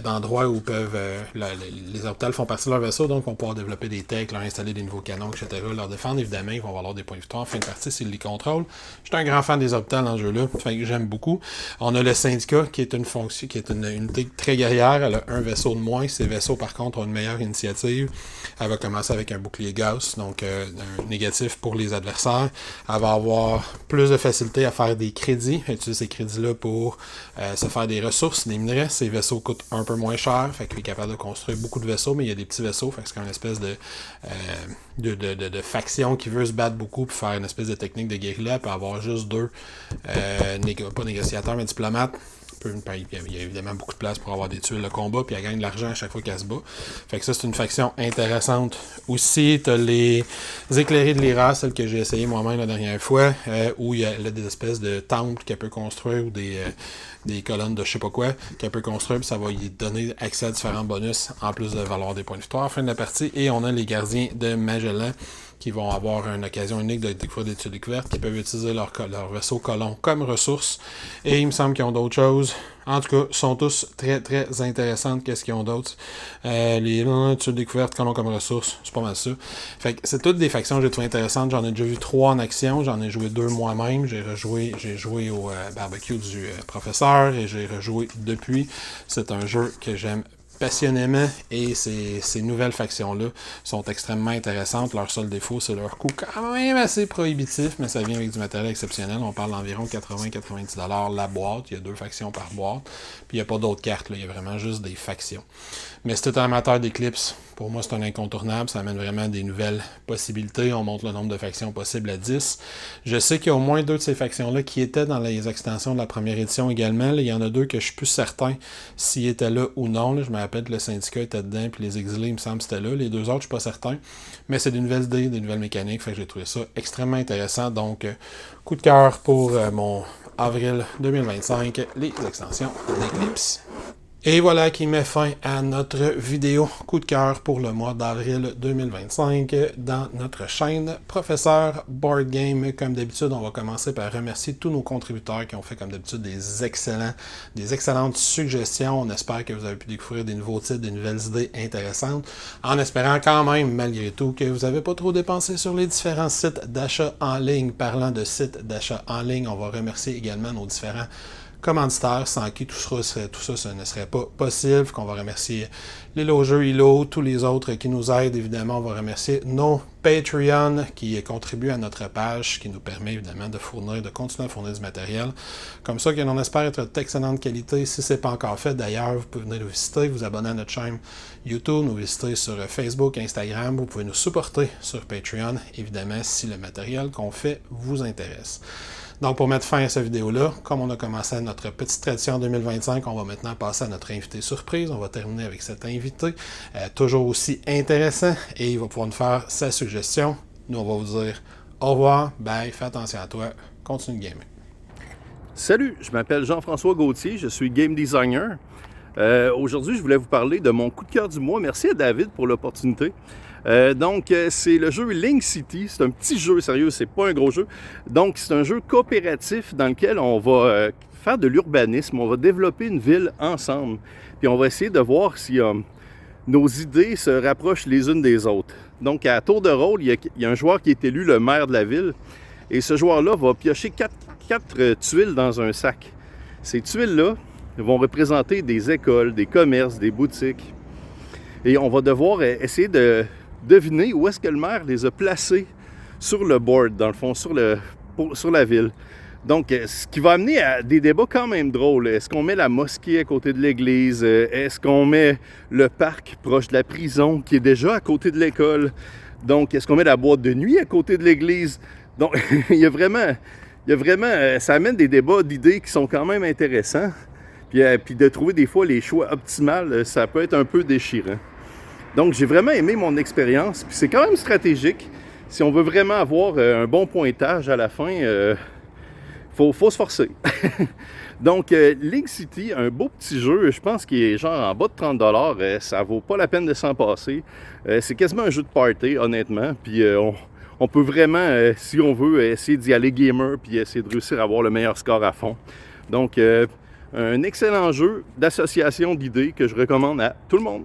d'endroit où peuvent... les orbitales font partie de leur vaisseau, donc ils vont pouvoir développer des techs, leur installer des nouveaux canons, etc. Leur défendre, évidemment, ils vont avoir des points de victoire en fin de partie s'ils les contrôlent. Je suis un grand fan des orbitales dans ce jeu-là, fait que j'aime beaucoup. On a le syndicat, qui est une fonction, qui est une unité très guerrière. Elle a un vaisseau de moins. Ces vaisseaux, par contre, ont une meilleure initiative. Elle va commencer avec un bouclier Gauss, donc un négatif pour les adversaires. Elle va avoir plus de facilité à faire des crédits, utiliser ces crédits-là pour se faire des ressources, des minerais. Ces vaisseaux coûtent un peu moins cher, fait qu'il est capable de construire beaucoup de vaisseaux, mais il y a des petits vaisseaux, fait que c'est comme une espèce de faction qui veut se battre beaucoup pour faire une espèce de technique de guérilla. Elle peut avoir juste 2, pas négociateurs, mais diplomates. Il y a évidemment beaucoup de place pour avoir des tuiles de combat, puis elle gagne de l'argent à chaque fois qu'elle se bat. Fait que ça, c'est une faction intéressante. Aussi, tu as les éclairés de l'IRA, celle que j'ai essayé moi-même la dernière fois, où il y a des espèces de temples qu'elle peut construire, ou des colonnes de je sais pas quoi qu'elle peut construire, puis ça va lui donner accès à différents bonus, en plus de valoir des points de victoire à la fin de la partie. Et on a les gardiens de Magellan, qui vont avoir une occasion unique de découvrir des tuiles découvertes, qui peuvent utiliser leur vaisseau colon comme ressource. Et il me semble qu'ils ont d'autres choses. En tout cas, sont tous très intéressantes. Qu'est-ce qu'ils ont d'autres? Les tuiles découvertes, colons comme ressource, c'est pas mal ça. Fait que c'est toutes des factions que j'ai trouvées intéressantes. J'en ai déjà vu 3 en action. J'en ai joué 2 moi-même. J'ai joué au barbecue du professeur et j'ai rejoué depuis. C'est un jeu que j'aime passionnément, et ces nouvelles factions-là sont extrêmement intéressantes. Leur seul défaut, c'est leur coût quand même assez prohibitif, mais ça vient avec du matériel exceptionnel. On parle d'environ 80-90$ la boîte. Il y a 2 factions par boîte. Puis il n'y a pas d'autres cartes, là. Il y a vraiment juste des factions. Mais si tu es un amateur d'Eclipse, pour moi, c'est un incontournable. Ça amène vraiment des nouvelles possibilités. On monte le nombre de factions possibles à 10. Je sais qu'il y a au moins 2 de ces factions-là qui étaient dans les extensions de la première édition également. Là, il y en a 2 que je suis plus certain s'ils étaient là ou non. Là, je me rappelle que le syndicat était dedans, puis les exilés, il me semble, c'était là. Les 2 autres, je suis pas certain. Mais c'est des nouvelles idées, des nouvelles mécaniques. Fait que j'ai trouvé ça extrêmement intéressant. Donc, coup de cœur pour mon avril 2025, les extensions d'Eclipse. Et voilà qui met fin à notre vidéo coup de cœur pour le mois d'avril 2025 dans notre chaîne Professeur Board Game. Comme d'habitude, on va commencer par remercier tous nos contributeurs qui ont fait comme d'habitude des excellentes suggestions. On espère que vous avez pu découvrir des nouveaux titres, des nouvelles idées intéressantes, en espérant quand même, malgré tout, que vous n'avez pas trop dépensé sur les différents sites d'achat en ligne. Parlant de sites d'achat en ligne, on va remercier également nos différents commanditaires sans qui tout ça, ce ne serait pas possible. Qu'on va remercier les logeurs ILO, tous les autres qui nous aident. Évidemment, on va remercier nos Patreon qui contribuent à notre page, qui nous permet évidemment de continuer à fournir du matériel. Comme ça, qu'on espère être d'excellente qualité. Si ce n'est pas encore fait, d'ailleurs, vous pouvez venir nous visiter, vous abonner à notre chaîne YouTube, nous visiter sur Facebook, Instagram. Vous pouvez nous supporter sur Patreon, évidemment, si le matériel qu'on fait vous intéresse. Donc, pour mettre fin à cette vidéo-là, comme on a commencé notre petite tradition en 2025, on va maintenant passer à notre invité surprise. On va terminer avec cet invité, toujours aussi intéressant, et il va pouvoir nous faire sa suggestion. Nous, on va vous dire au revoir, bye, fais attention à toi, continue de gamer.
Salut, je m'appelle Jean-François Gauthier, je suis game designer. Aujourd'hui, je voulais vous parler de mon coup de cœur du mois. Merci à David pour l'opportunité. Donc, c'est le jeu Link City. C'est un petit jeu, sérieux, c'est pas un gros jeu. Donc, c'est un jeu coopératif dans lequel on va faire de l'urbanisme. On va développer une ville ensemble. Puis, on va essayer de voir si nos idées se rapprochent les unes des autres. Donc, à tour de rôle, il y a un joueur qui est élu le maire de la ville. Et ce joueur-là va piocher quatre tuiles dans un sac. Ces tuiles-là vont représenter des écoles, des commerces, des boutiques. Et on va devoir essayer de deviner où est-ce que le maire les a placés sur le board, dans le fond, sur la ville. Donc, ce qui va amener à des débats quand même drôles. Est-ce qu'on met la mosquée à côté de l'église? Est-ce qu'on met le parc proche de la prison qui est déjà à côté de l'école? Donc, est-ce qu'on met la boîte de nuit à côté de l'église? Donc, il y a vraiment, ça amène des débats d'idées qui sont quand même intéressants. Puis de trouver des fois les choix optimaux, ça peut être un peu déchirant. Donc, j'ai vraiment aimé mon expérience. Puis c'est quand même stratégique. Si on veut vraiment avoir un bon pointage à la fin, faut se forcer. Donc, Link City, un beau petit jeu, je pense qu'il est genre en bas de 30$. Ça vaut pas la peine de s'en passer. C'est quasiment un jeu de party, honnêtement. Puis on peut vraiment, si on veut, essayer d'y aller gamer puis essayer de réussir à avoir le meilleur score à fond. Donc, un excellent jeu d'association d'idées que je recommande à tout le monde.